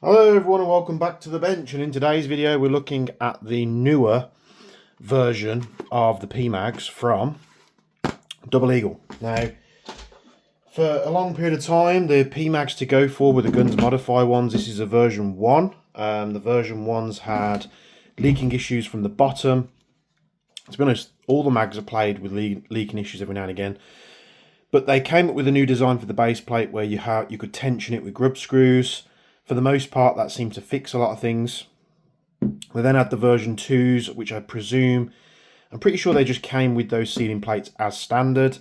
Hello everyone and welcome back to the bench, and in today's video we're looking at the newer version of the PMags from Double Eagle. Now, for a long period of time the PMags to go for were the Guns Modify ones. This is a version 1. The version 1s had leaking issues from the bottom. To be honest, all the mags are played with leaking issues every now and again. But they came up with a new design for the base plate where you could tension it with grub screws. For the most part, that seemed to fix a lot of things. We then had the version 2s, which I'm pretty sure they just came with those sealing plates as standard.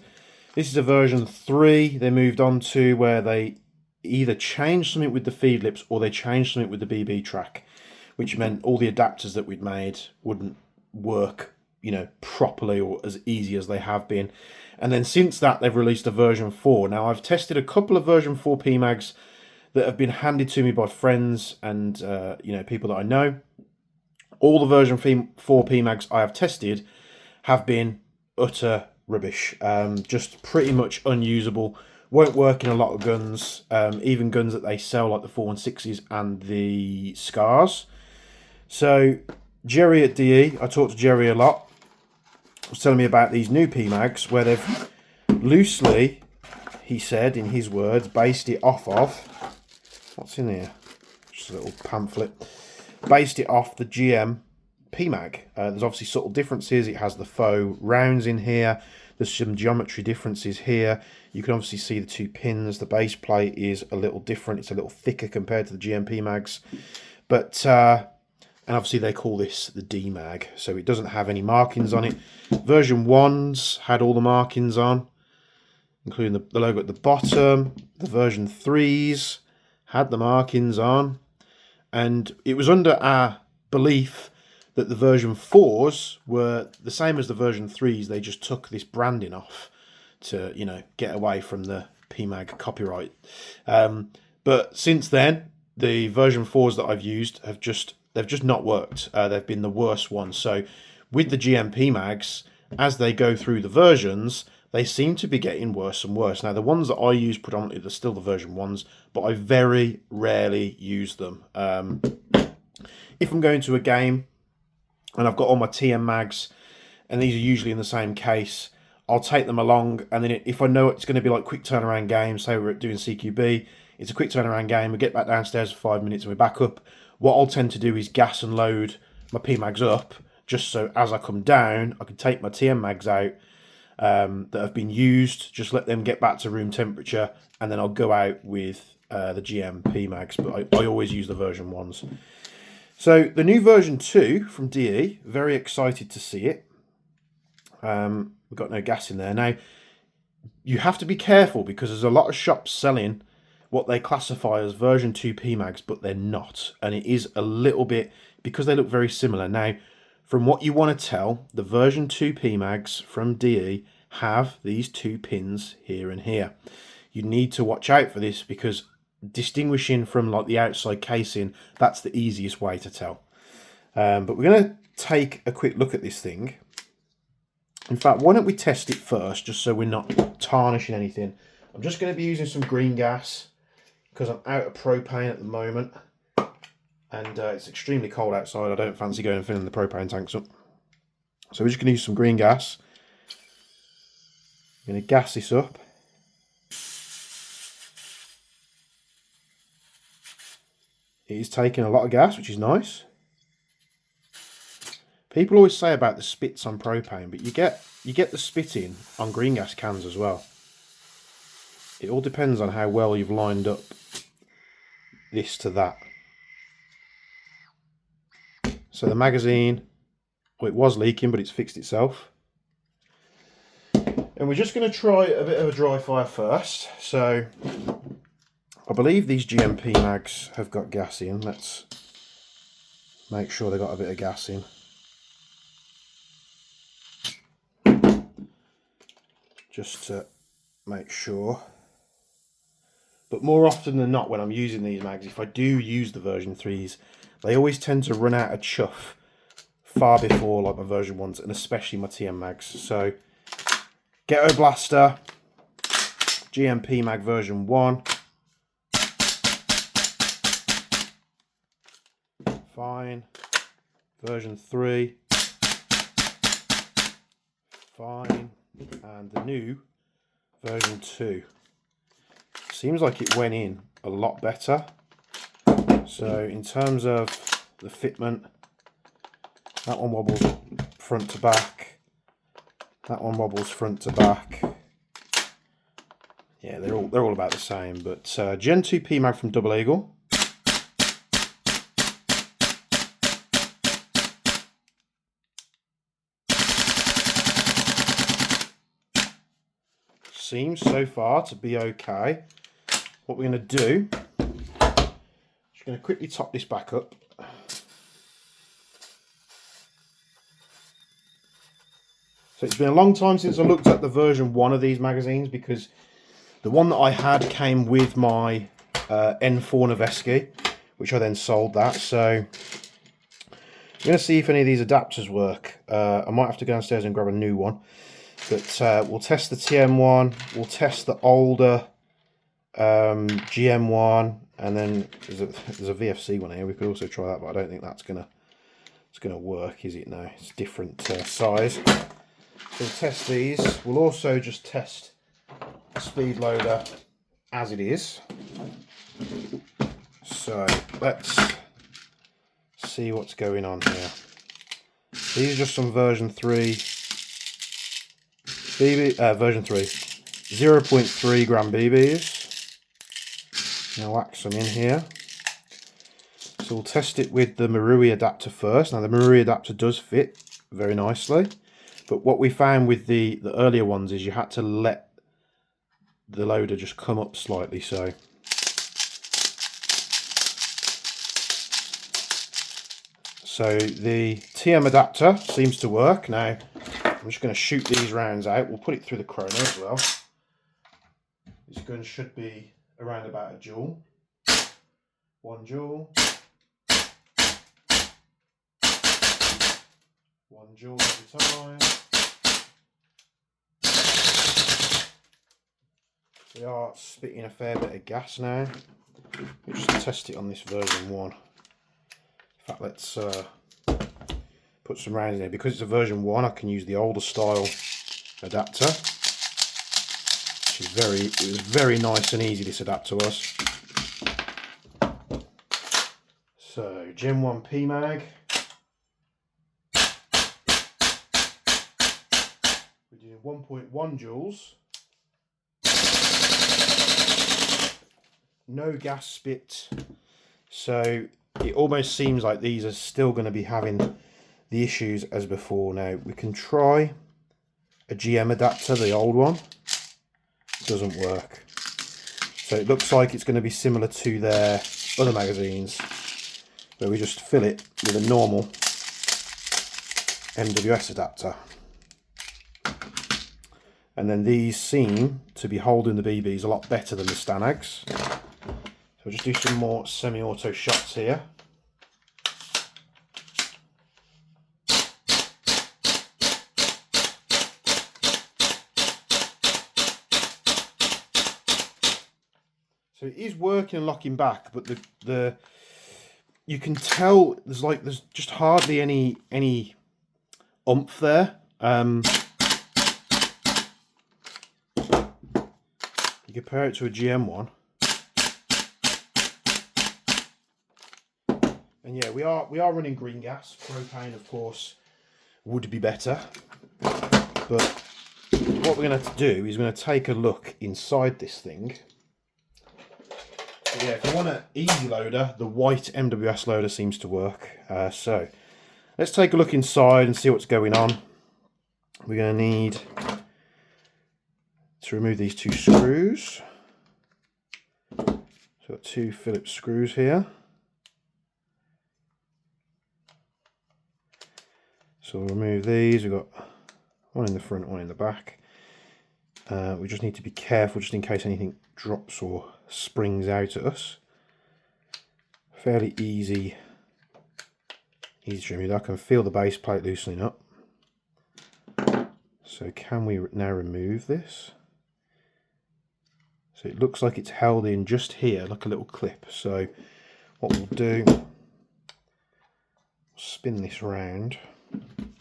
This is a version 3 they moved on to, where they either changed something with the feed lips or they changed something with the BB track, which meant all the adapters that we'd made wouldn't work, properly or as easy as they have been. And then since that, they've released a version 4. Now, I've tested a couple of version 4 PMags that have been handed to me by friends and people that I know. All the version 4 PMags I have tested have been utter rubbish. Just pretty much unusable. Won't work in a lot of guns, even guns that they sell like the 416s and the Scars. So Jerry at DE, I talked to Jerry a lot, was telling me about these new PMags where they've loosely, he said in his words, based it off of, what's in here? Just a little pamphlet. Based it off the GM PMag. There's obviously subtle differences. It has the faux rounds in here. There's some geometry differences here. You can obviously see the two pins. The base plate is a little different. It's a little thicker compared to the GM PMags. But, and obviously they call this the DMag. So it doesn't have any markings on it. Version 1s had all the markings on, including the logo at the bottom. The version 3s had the markings on, and it was under our belief that the version 4s were the same as the version 3s. They just took this branding off to, get away from the PMag copyright. But since then, the version 4s that I've used they've just not worked. They've been the worst ones. So with the GM PMags, as they go through the versions, they seem to be getting worse and worse. Now, the ones that I use predominantly are still the version 1s, but I very rarely use them. If I'm going to a game and I've got all my TM mags, and these are usually in the same case, I'll take them along, and then if I know it's going to be like quick turnaround games, say we're doing CQB, it's a quick turnaround game, we get back downstairs for 5 minutes and we're back up, what I'll tend to do is gas and load my PMags up, just so as I come down, I can take my TM mags out, that have been used, just let them get back to room temperature, and then I'll go out with the GM PMags, but I always use the version 1s. So the new version 2 from DE, very excited to see it. We've got no gas in there. Now, you have to be careful because there's a lot of shops selling what they classify as version 2 PMags, but they're not, and it is a little bit, because they look very similar. Now, from what you want to tell, the version 2 PMags from DE have these two pins here and here. You need to watch out for this because distinguishing from like the outside casing, that's the easiest way to tell. But we're going to take a quick look at this thing. In fact, why don't we test it first, just so we're not tarnishing anything. I'm just going to be using some green gas because I'm out of propane at the moment. And it's extremely cold outside. I don't fancy going and filling the propane tanks up. So we're just going to use some green gas. I'm going to gas this up. It is taking a lot of gas, which is nice. People always say about the spits on propane, but you get the spitting on green gas cans as well. It all depends on how well you've lined up this to that. So the magazine, well, it was leaking, but it's fixed itself. And we're just going to try a bit of a dry fire first. So I believe these GM PMags have got gas in. Let's make sure they got a bit of gas in. Just to make sure. But more often than not, when I'm using these mags, if I do use the version 3s, they always tend to run out of chuff far before like my version 1s, and especially my TM mags. So Ghetto Blaster, GM PMag version 1. fine. Version 3, fine. And the new version 2. Seems like it went in a lot better. So in terms of the fitment, that one wobbles front to back. That one wobbles front to back. Yeah, they're all about the same. But Gen 2 PMag from Double Eagle. Seems so far to be okay. What we're going to do, just going to quickly top this back up. So it's been a long time since I looked at the version 1 of these magazines, because the one that I had came with my N4 Noveski, which I then sold that. So I'm going to see if any of these adapters work. I might have to go downstairs and grab a new one. But we'll test the TM one, we'll test the older GM one, and then there's a VFC one here. We could also try that, but I don't think that's gonna work, is it? No, it's different size. So we'll test these. We'll also just test the speed loader as it is. So let's see what's going on here. These are just some version 3 version 3 0.3 gram BBs. Now whack some in here. So we'll test it with the Marui adapter first. Now the Marui adapter does fit very nicely, but what we found with the earlier ones is you had to let the loader just come up slightly. So the TM adapter seems to work. Now I'm just going to shoot these rounds out. We'll put it through the chrono as well. This gun should be around about a joule. 1 joule. 1 joule at a time. We are spitting a fair bit of gas now. We'll just test it on this version 1. In fact, let's put some rounds in here. Because it's a version 1, I can use the older style adapter, which is it was very nice and easy, this adapter was. So Gen 1 PMag, we're doing 1.1 joules, no gas spit, so it almost seems like these are still going to be having the issues as before. Now we can try a GM adapter, the old one. Doesn't work. So it looks like it's going to be similar to their other magazines, where we just fill it with a normal MWS adapter. And then these seem to be holding the BBs a lot better than the Stanags. So I'll just do some more semi-auto shots here. So it is working and locking back, but the you can tell there's just hardly any oomph there. You compare it to a GM one, and yeah, we are running green gas. Propane, of course, would be better, but what we're going to do is we're going to take a look inside this thing. Yeah, if you want an easy loader, the white MWS loader seems to work. So let's take a look inside and see what's going on. We're going to need to remove these 2 screws. So I've got 2 Phillips screws here. So we'll remove these. We've got one in the front, one in the back. We just need to be careful just in case anything drops or springs out at us. Fairly easy to remove. I can feel the base plate loosening up. So can we now remove this? So it looks like it's held in just here, like a little clip. So what we'll do, spin this round. I'm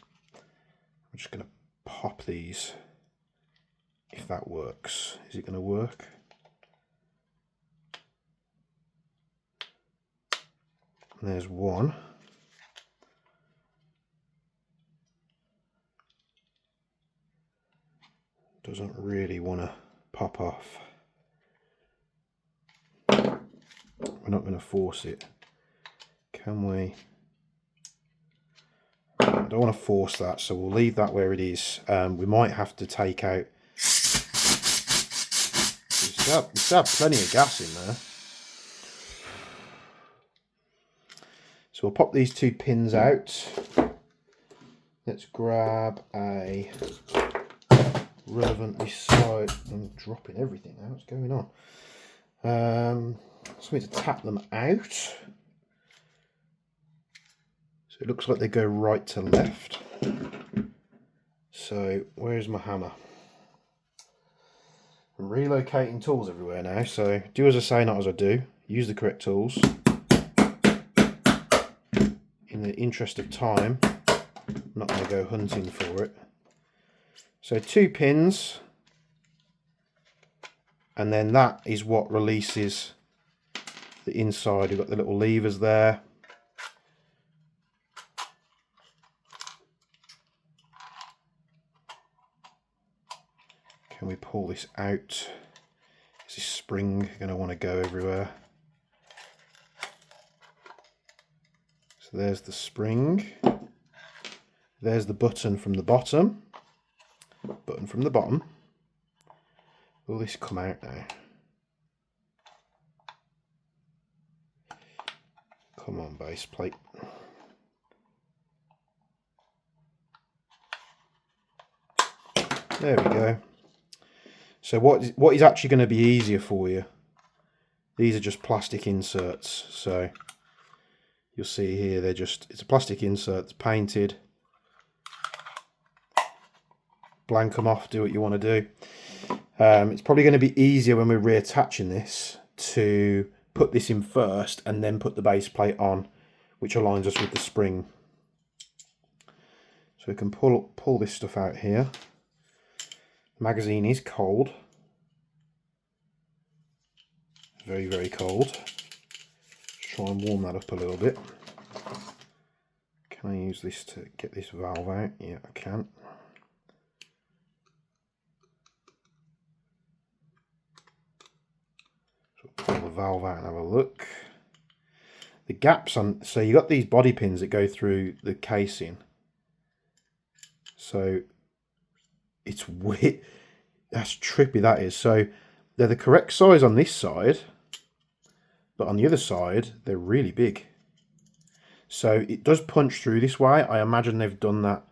just going to pop these, if that works. Is it going to work? And there's one. Doesn't really want to pop off. We're not going to force it. Can we? I don't want to force that, so we'll leave that where it is. We might have to take out. We still have plenty of gas in there. So we'll pop these two pins out. Let's grab a relevantly sized. I'm dropping everything now. What's going on? So we need to tap them out. So it looks like they go right to left. So where's my hammer? I'm relocating tools everywhere now, so do as I say, not as I do. Use the correct tools. In the interest of time, I'm not going to go hunting for it. So 2 pins, and then that is what releases the inside. You've got the little levers there. Can we pull this out? Is this spring going to want to go everywhere? So there's the spring. There's the button from the bottom. Button from the bottom. Will this come out now? Come on, base plate. There we go. So what is actually going to be easier for you? These are just plastic inserts. So you'll see here, it's a plastic insert, it's painted. Blank them off, do what you want to do. It's probably going to be easier when we're reattaching this to put this in first and then put the base plate on, which aligns us with the spring. So we can pull this stuff out here. The magazine is cold. Very, very cold. Let's try and warm that up a little bit. Can I use this to get this valve out? Yeah, I can. So pull the valve out and have a look. The gaps on, so you got these body pins that go through the casing. So it's weird. That's trippy, that is. So they're the correct size on this side, but on the other side they're really big. So it does punch through this way. I imagine they've done that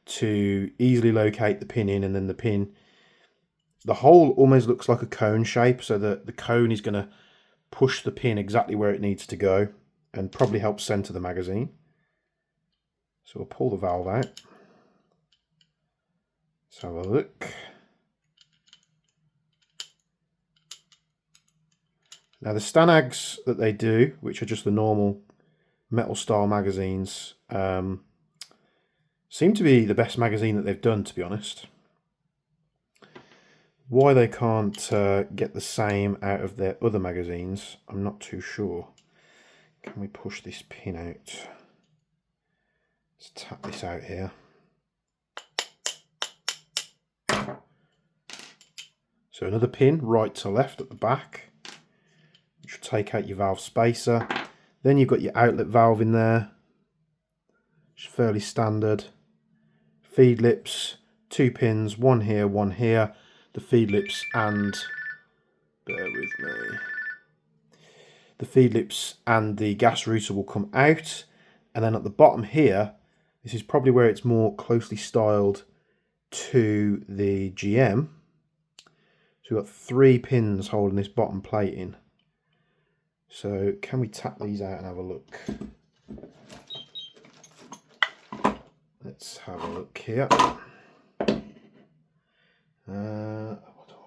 to easily locate the pin in, and then the hole almost looks like a cone shape, so that the cone is going to push the pin exactly where it needs to go and probably help center the magazine. So we'll pull the valve out. Let's have a look. Now the Stanags that they do, which are just the normal metal style magazines, seem to be the best magazine that they've done, to be honest. Why they can't get the same out of their other magazines, I'm not too sure. Can we push this pin out? Let's tap this out here. So another pin right to left at the back, which will take out your valve spacer. Then you've got your outlet valve in there, which is fairly standard. Feed lips, 2 pins, one here, one here. The feed lips and, bear with me, the feed lips and the gas router will come out. And then at the bottom here, this is probably where it's more closely styled to the GM. So we've got 3 pins holding this bottom plate in. So can we tap these out and have a look? Let's have a look here.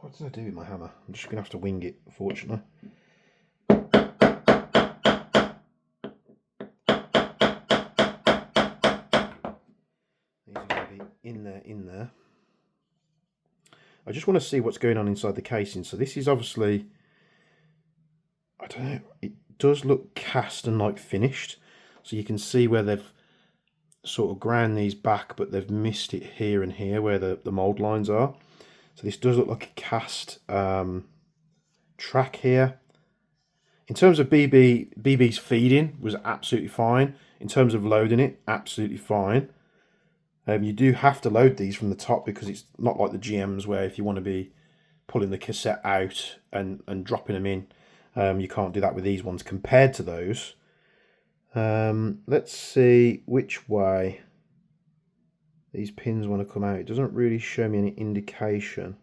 What did I do with my hammer? I'm just going to have to wing it, unfortunately. in there. I just want to see what's going on inside the casing. So this is obviously, I don't know, it does look cast and like finished. So you can see where they've sort of ground these back, but they've missed it here and here where the mold lines are. So this does look like a cast track here. In terms of BB's feeding was absolutely fine. In terms of loading it, absolutely fine. You do have to load these from the top because it's not like the GMs where if you want to be pulling the cassette out and dropping them in, you can't do that with these ones compared to those. Let's see which way these pins want to come out. It doesn't really show me any indication.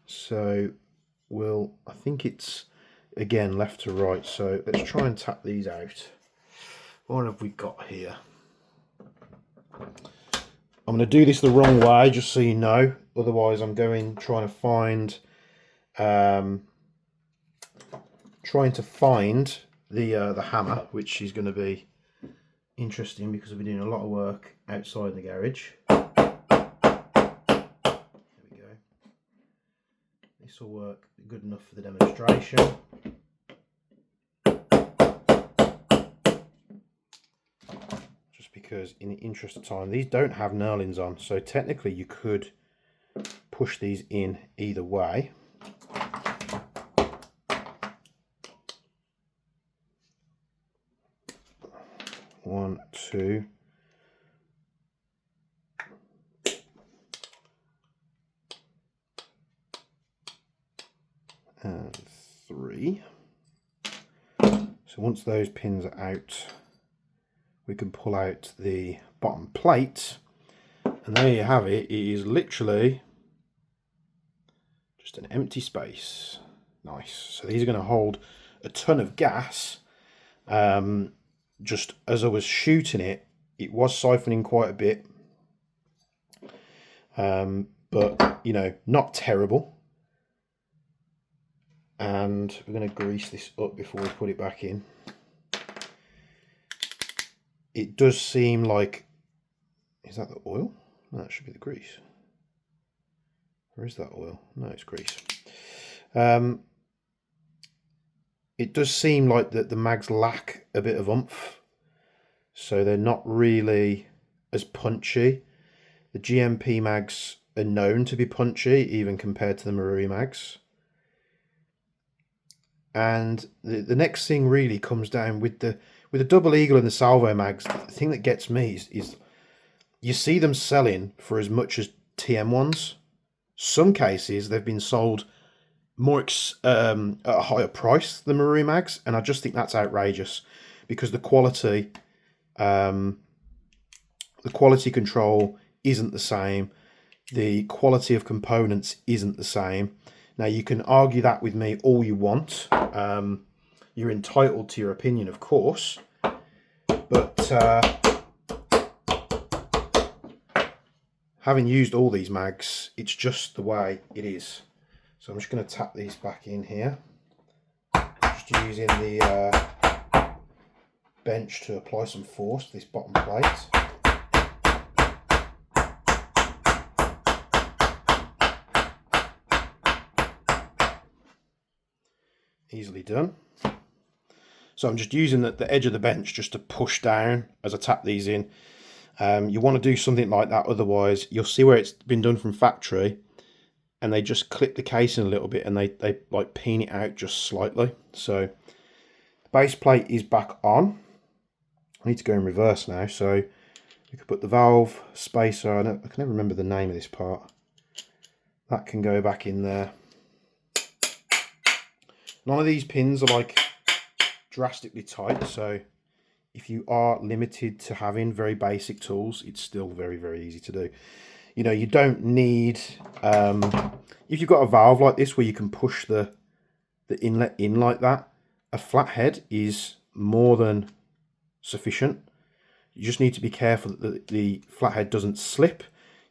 So I think it's again left to right. So let's try and tap these out. What have we got here? I'm going to do this the wrong way, just so you know. Otherwise, I'm trying to find the hammer, which is going to be interesting because I've been doing a lot of work outside the garage. There we go. This will work good enough for the demonstration. Because in the interest of time, these don't have knurlings on, so technically you could push these in either way. One, two. And three. So once those pins are out, we can pull out the bottom plate, and there you have it. It is literally just an empty space. Nice. So these are going to hold a ton of gas. Just as I was shooting it, it was siphoning quite a bit, but you know, not terrible. And we're going to grease this up before we put it back in. It does seem like, is that the oil? No, that should be the grease. Or is that oil? No, it's grease. It does seem like that the mags lack a bit of oomph, so they're not really as punchy. The GMP mags are known to be punchy, even compared to the Marui mags. And the next thing really comes down with the double eagle and the salvo mags. The thing that gets me is you see them selling for as much as TM ones. Some cases they've been sold more at a higher price than Marui mags, and I just think that's outrageous because the quality control isn't the same. The quality of components isn't the same. Now, you can argue that with me all you want. You're entitled to your opinion, of course. But having used all these mags, it's just the way it is. So I'm just going to tap these back in here. Just using the bench to apply some force to this bottom plate. Easily done. So I'm just using the edge of the bench just to push down as I tap these in. You want to do something like that, otherwise you'll see where it's been done from factory and they just clip the casing a little bit and they like peen it out just slightly. So the base plate is back on. I need to go in reverse now, so we could put the valve spacer, I can never remember the name of this part. That can go back in there. None of these pins are like drastically tight, so if you are limited to having very basic tools, it's still very, very easy to do. You know, you don't need, if you've got a valve like this where you can push the inlet in like that, a flathead is more than sufficient. You just need to be careful that the flathead doesn't slip,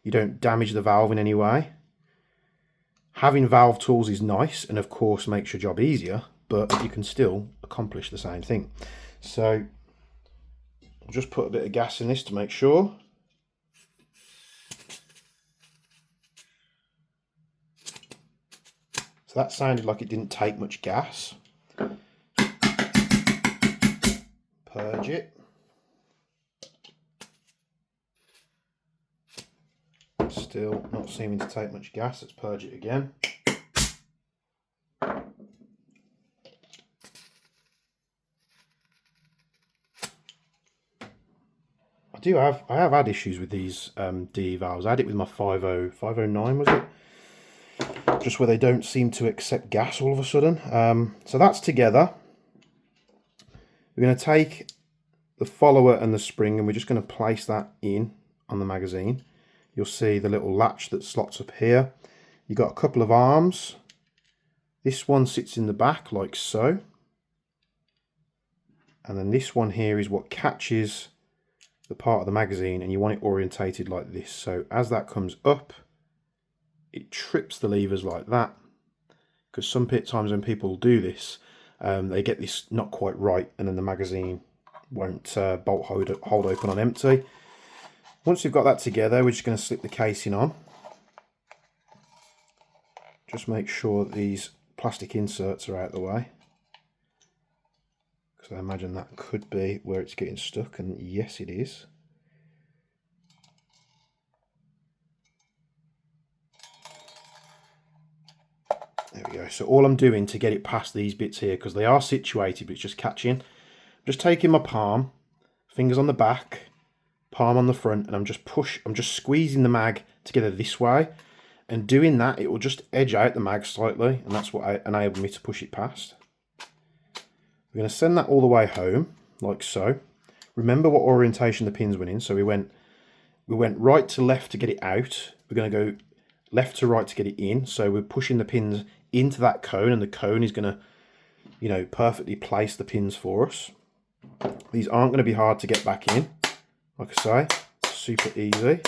you don't damage the valve in any way. Having valve tools is nice and of course makes your job easier, but you can still accomplish the same thing. So I'll just put a bit of gas in this to make sure. So that sounded like it didn't take much gas. Purge it. Still not seeming to take much gas. Let's purge it again. I have had issues with these DE valves. I had it with my 509, was it? Just where they don't seem to accept gas all of a sudden. So that's together. We're going to take the follower and the spring, and we're just going to place that in on the magazine. You'll see the little latch that slots up here. You've got a couple of arms. This one sits in the back like so. And then this one here is what catches the part of the magazine, and you want it orientated like this. So as that comes up, it trips the levers like that, because some times when people do this, they get this not quite right, and then the magazine won't bolt hold open on empty. Once you've got that together, we're just going to slip the casing on. Just make sure that these plastic inserts are out of the way, because I imagine that could be where it's getting stuck, and yes it is. There we go. So all I'm doing to get it past these bits here, because they are situated but it's just catching, I'm just taking my palm, fingers on the back, palm on the front, and I'm just squeezing the mag together this way, and doing that it will just edge out the mag slightly, and that's what enabled me to push it past. We're going to send that all the way home, like so. Remember what orientation the pins went in. So we went right to left to get it out. We're going to go left to right to get it in. So we're pushing the pins into that cone, and the cone is going to, you know, perfectly place the pins for us. These aren't going to be hard to get back in. Like I say, super easy.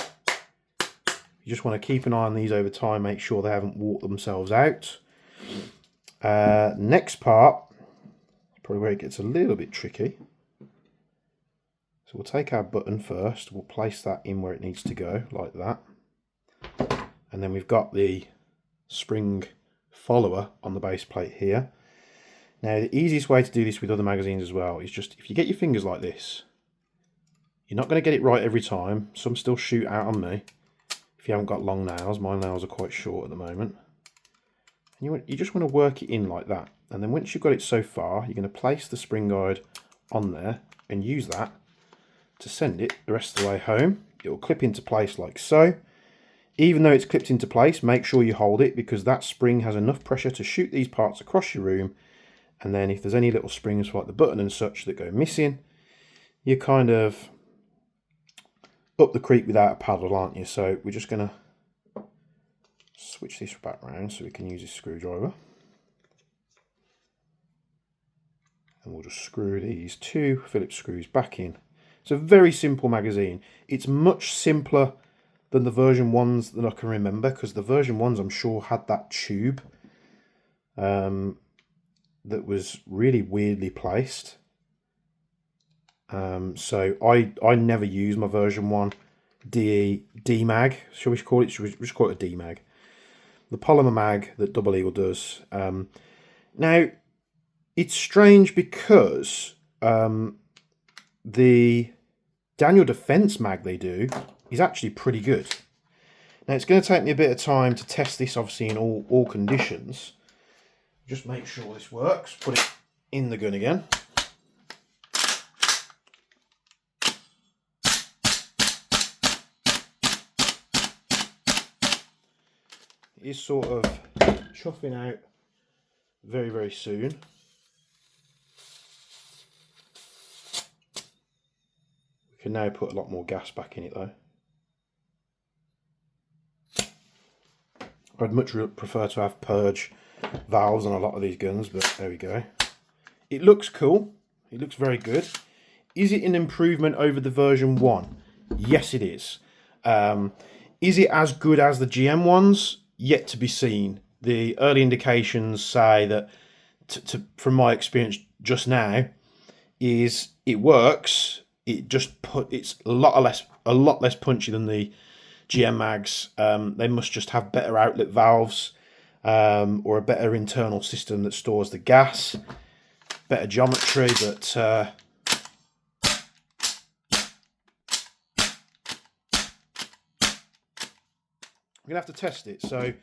You just want to keep an eye on these over time, make sure they haven't warped themselves out. Next part, probably where it gets a little bit tricky. So we'll take our button first, we'll place that in where it needs to go, like that. And then we've got the spring follower on the base plate here. Now the easiest way to do this with other magazines as well is just, if you get your fingers like this, you're not going to get it right every time. Some still shoot out on me if you haven't got long nails. My nails are quite short at the moment. And you just want to work it in like that. And then once you've got it so far, you're going to place the spring guide on there and use that to send it the rest of the way home. It will clip into place like so. Even though it's clipped into place, make sure you hold it, because that spring has enough pressure to shoot these parts across your room. And then if there's any little springs like the button and such that go missing, you're kind of up the creek without a paddle, aren't you? So we're just going to switch this back round so we can use this screwdriver. And we'll just screw these two Phillips screws back in. It's a very simple magazine. It's much simpler than the version 1s that I can remember, because the version 1s I'm sure had that tube that was really weirdly placed. So I never use my version 1 DMag, shall we call it? Should we just call it a DMag? The polymer mag that Double Eagle does. Now, it's strange because the Daniel Defense mag they do is actually pretty good. Now, it's going to take me a bit of time to test this, obviously, in all conditions. Just make sure this works. Put it in the gun again. It is sort of chuffing out very, very soon. We can now put a lot more gas back in it though. I'd much prefer to have purge valves on a lot of these guns, but there we go. It looks cool. It looks very good. Is it an improvement over the version 1? Yes, it is. Is it as good as the GM ones? Yet to be seen. The early indications say that, from my experience just now, is it works. It's a lot less punchy than the GM mags. They must just have better outlet valves. or a better internal system that stores the gas, better geometry, but I'm gonna have to test it. So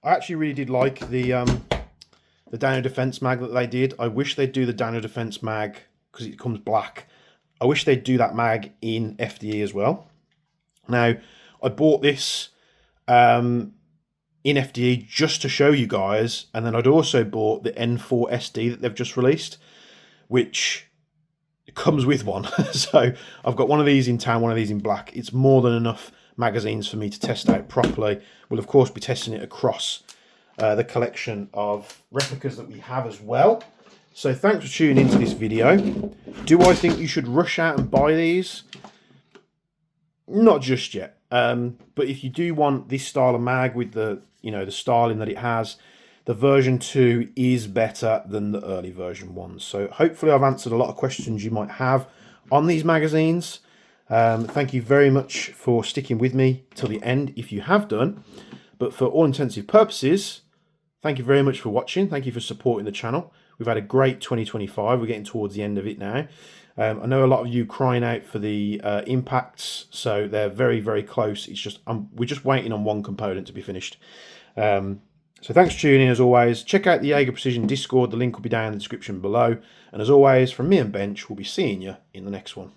I actually really did like the Dano Defense mag that they did. I wish they'd do the Dano Defense mag, because it comes black. I wish they'd do that mag in FDE as well. Now, I bought this in FDE just to show you guys, and then I'd also bought the N4 SD that they've just released, which comes with one. So I've got one of these in tan, one of these in black. It's more than enough magazines for me to test out properly. We'll of course be testing it across the collection of replicas that we have as well. So thanks for tuning into this video. Do I think you should rush out and buy these? Not just yet. But if you do want this style of mag with the, the styling that it has, the version 2 is better than the early version 1. So hopefully I've answered a lot of questions you might have on these magazines. Thank you very much for sticking with me till the end if you have done. But for all intensive purposes, thank you very much for watching. Thank you for supporting the channel. We've had a great 2025. We're getting towards the end of it now. I know a lot of you crying out for the impacts, so they're very, very close. It's just we're just waiting on one component to be finished. So thanks for tuning in as always. Check out the Jaeger Precision Discord. The link will be down in the description below. And as always, from me and Bench, we'll be seeing you in the next one.